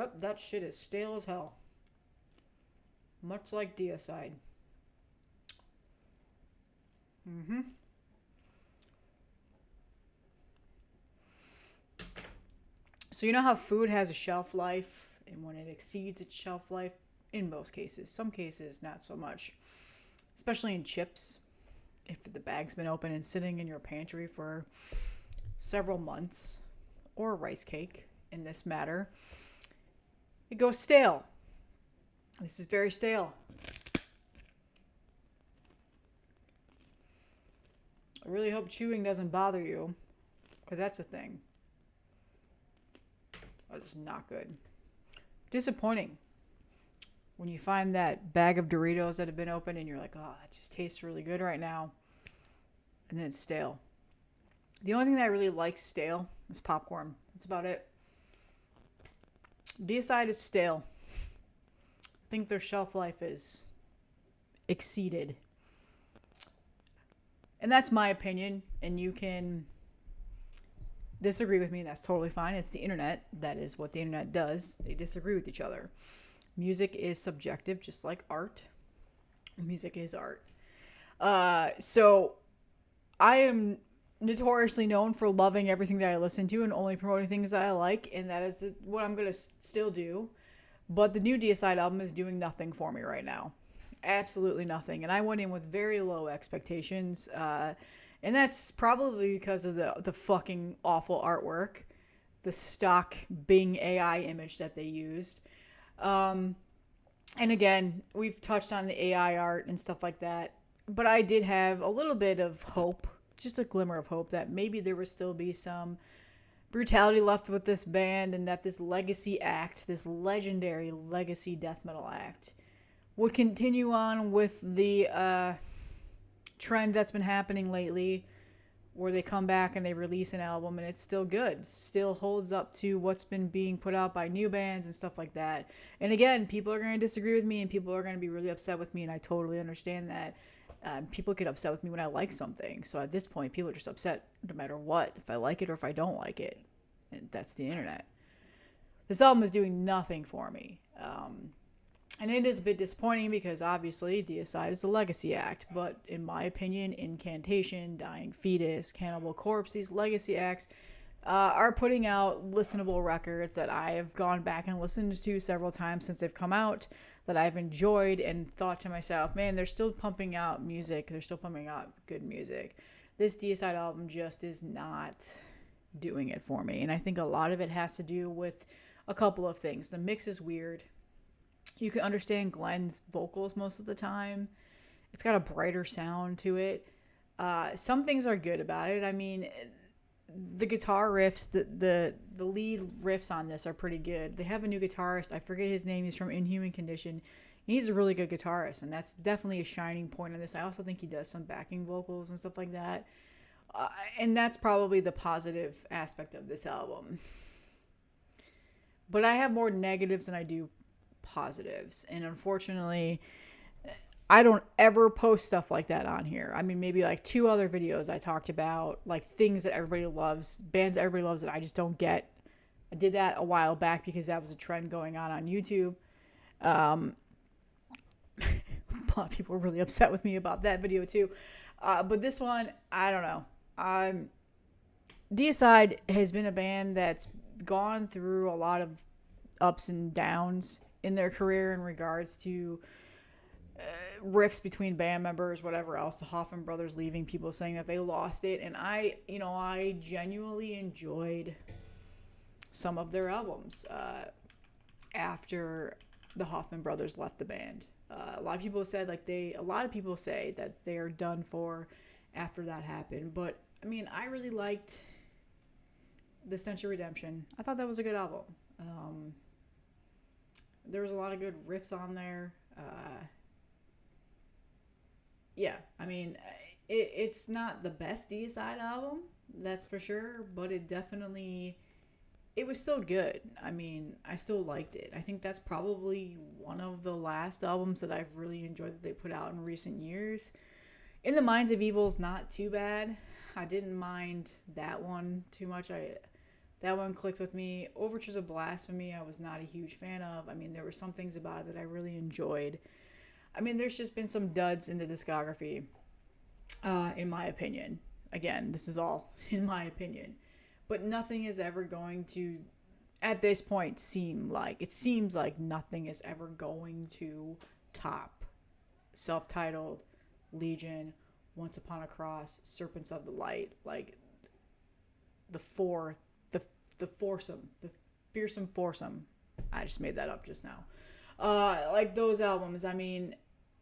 Oh, that shit is stale as hell. Much like deicide. Mm-hmm. So you know how food has a shelf life, and when it exceeds its shelf life, in most cases, some cases not so much, especially in chips, if the bag's been open and sitting in your pantry for several months, or a rice cake in this matter, it goes stale. This is very stale. I really hope chewing doesn't bother you, because that's a thing. That is not good. Disappointing when you find that bag of Doritos that have been opened and you're like, oh, it just tastes really good right now, and then it's stale. The only thing that I really like stale is popcorn. That's about it. Deicide is stale. I think their shelf life is exceeded. And that's my opinion, and you can disagree with me. That's totally fine. It's the internet. That is what the internet does. They disagree with each other. Music is subjective, just like art. Music is art. So I am notoriously known for loving everything that I listen to and only promoting things that I like, and that is what I'm going to still do. But the new Deicide album is doing nothing for me right now. Absolutely nothing. And I went in with very low expectations. And that's probably because of the fucking awful artwork, the stock Bing AI image that they used. Um, and again, we've touched on the AI art and stuff like that. But I did have a little bit of hope, just a glimmer of hope, that maybe there would still be some brutality left with this band, and that this legacy act, this legendary legacy death metal act, would continue on with the trend that's been happening lately, where they come back and they release an album and it's still good, still holds up to what's been being put out by new bands and stuff like that. And again, people are going to disagree with me and people are going to be really upset with me, and I totally understand that. People get upset with me when I like something, so at this point people are just upset no matter what, if I like it or if I don't like it. And that's the internet. This album is doing nothing for me. And it is a bit disappointing because obviously Deicide is a legacy act, but in my opinion, Incantation, Dying Fetus, Cannibal Corpse, these legacy acts are putting out listenable records that I have gone back and listened to several times since they've come out, that I've enjoyed and thought to myself, man, they're still pumping out music. They're still pumping out good music. This Deicide album just is not doing it for me. And I think a lot of it has to do with a couple of things. The mix is weird. You can understand Glenn's vocals most of the time. It's got a brighter sound to it. Some things are good about it. I mean, the guitar riffs, the lead riffs on this are pretty good. They have a new guitarist. I forget his name. He's from Inhuman Condition. He's a really good guitarist, and that's definitely a shining point on this. I also think he does some backing vocals and stuff like that. And that's probably the positive aspect of this album. But I have more negatives than I do positives. And unfortunately, I don't ever post stuff like that on here. I mean, maybe like 2 other videos I talked about, like things that everybody loves, bands that everybody loves that I just don't get. I did that a while back because that was a trend going on YouTube. A lot of people were really upset with me about that video too. But this one, I don't know. Deicide has been a band that's gone through a lot of ups and downs in their career in regards to rifts between band members, whatever else, the Hoffman brothers leaving, people saying that they lost it. And I genuinely enjoyed some of their albums after the Hoffman brothers left the band. A lot of people said a lot of people say that they are done for after that happened. But I mean, I really liked The Stench of Redemption. I thought that was a good album. There was a lot of good riffs on there. Yeah, I mean, it's not the best Deicide album, that's for sure, but it was still good. I mean, I still liked it. I think that's probably one of the last albums that I've really enjoyed that they put out in recent years. In the Minds of Evil's not too bad. I didn't mind that one too much. That one clicked with me. Overtures of Blasphemy, I was not a huge fan of. I mean, there were some things about it that I really enjoyed. I mean, there's just been some duds in the discography, in my opinion. Again, this is all in my opinion. But nothing is ever going to, at this point, it seems like nothing is ever going to top self-titled, Legion, Once Upon a Cross, Serpents of the Light. Like, the foursome, the fearsome foursome. I just made that up just now. Like those albums, I mean,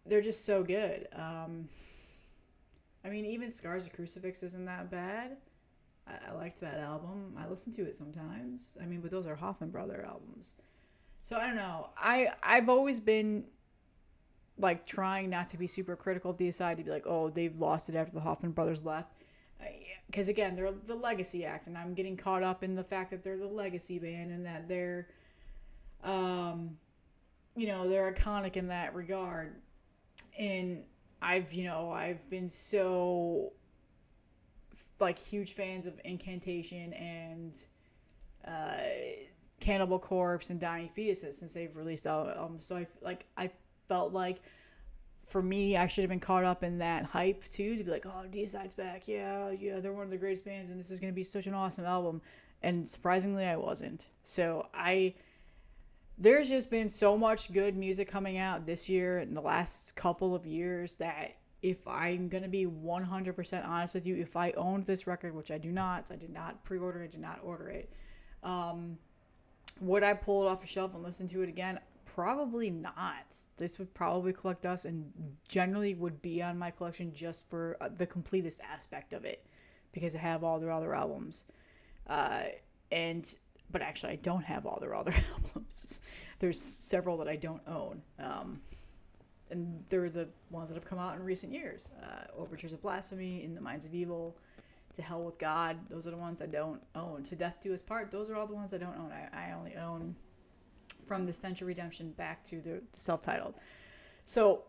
they're just so good. I mean, even Scars of Crucifix isn't that bad. I liked that album. I listen to it sometimes. I mean, but those are Hoffman Brother albums. So I don't know. I've always been like trying not to be super critical of DSI, to be like, oh, they've lost it after the Hoffman Brothers left. Because again, they're the legacy act, and I'm getting caught up in the fact that they're the legacy band and that they're, they're iconic in that regard. And I've been so like huge fans of Incantation and Cannibal Corpse and Dying Fetuses since they've released albums. So I felt like, for me, I should have been caught up in that hype too, to be like, oh, DSI's back, yeah, they're one of the greatest bands, and this is going to be such an awesome album. And surprisingly, I wasn't. So there's just been so much good music coming out this year and the last couple of years that if I'm going to be 100% honest with you, if I owned this record, which I did not pre-order it, did not order it, would I pull it off a shelf and listen to it again? Probably not. This would probably collect dust and generally would be on my collection just for the completest aspect of it, because I have all their other albums. But actually I don't have all their other albums. There's several that I don't own. And they're the ones that have come out in recent years. Overtures of Blasphemy, In the Minds of Evil, To Hell with God. Those are the ones I don't own. To Death Do Us Part. Those are all the ones I don't own. I only own from the Stench of Redemption back to the self-titled. So,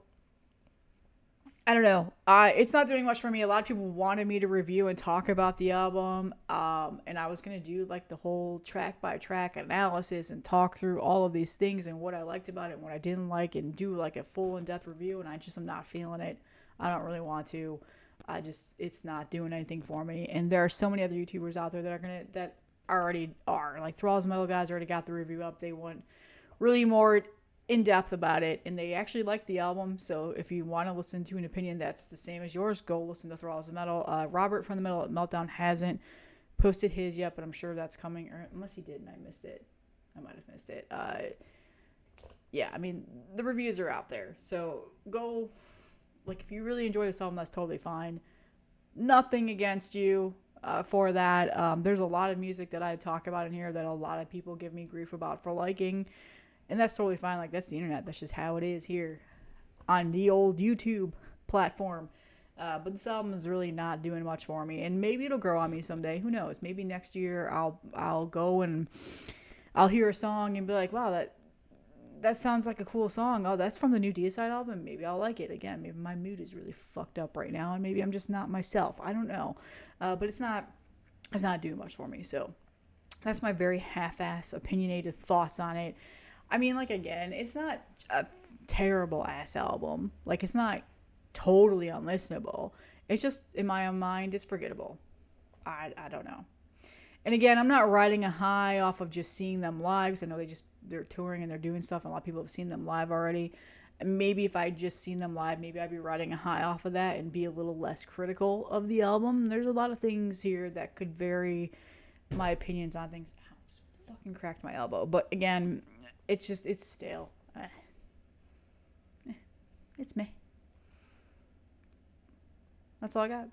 I don't know. It's not doing much for me. A lot of people wanted me to review and talk about the album. And I was going to do like the whole track by track analysis and talk through all of these things and what I liked about it and what I didn't like, and do like a full in-depth review. And I just am not feeling it. I don't really want to. It's not doing anything for me. And there are so many other YouTubers out there that already are. Like Thrall's Metal Guys already got the review up. They want really more in depth about it, and they actually like the album. So if you want to listen to an opinion that's the same as yours, go listen to Thralls of Metal. Robert from the Metal Meltdown hasn't posted his yet, but I'm sure that's coming, or unless he did and I missed it, I might have missed it. Yeah, I mean, the reviews are out there, so go. Like, if you really enjoy this album, that's totally fine. Nothing against you for that. There's a lot of music that I talk about in here that a lot of people give me grief about for liking. And that's totally fine. Like, that's the internet. That's just how it is here on the old YouTube platform. But this album is really not doing much for me. And maybe it'll grow on me someday. Who knows? Maybe next year I'll go and I'll hear a song and be like, wow, that sounds like a cool song. Oh, that's from the new DSI album. Maybe I'll like it again. Maybe my mood is really fucked up right now, and maybe I'm just not myself. I don't know. But it's not doing much for me. So that's my very half-ass opinionated thoughts on it. I mean, like, again, it's not a terrible ass album. Like, it's not totally unlistenable. It's just, in my own mind, it's forgettable. I don't know. And again, I'm not riding a high off of just seeing them live, because I know they're touring and they're doing stuff, and a lot of people have seen them live already. And maybe if I just seen them live, maybe I'd be riding a high off of that and be a little less critical of the album. There's a lot of things here that could vary my opinions on things. Ow, just fucking cracked my elbow. But again, it's stale. It's me. That's all I got.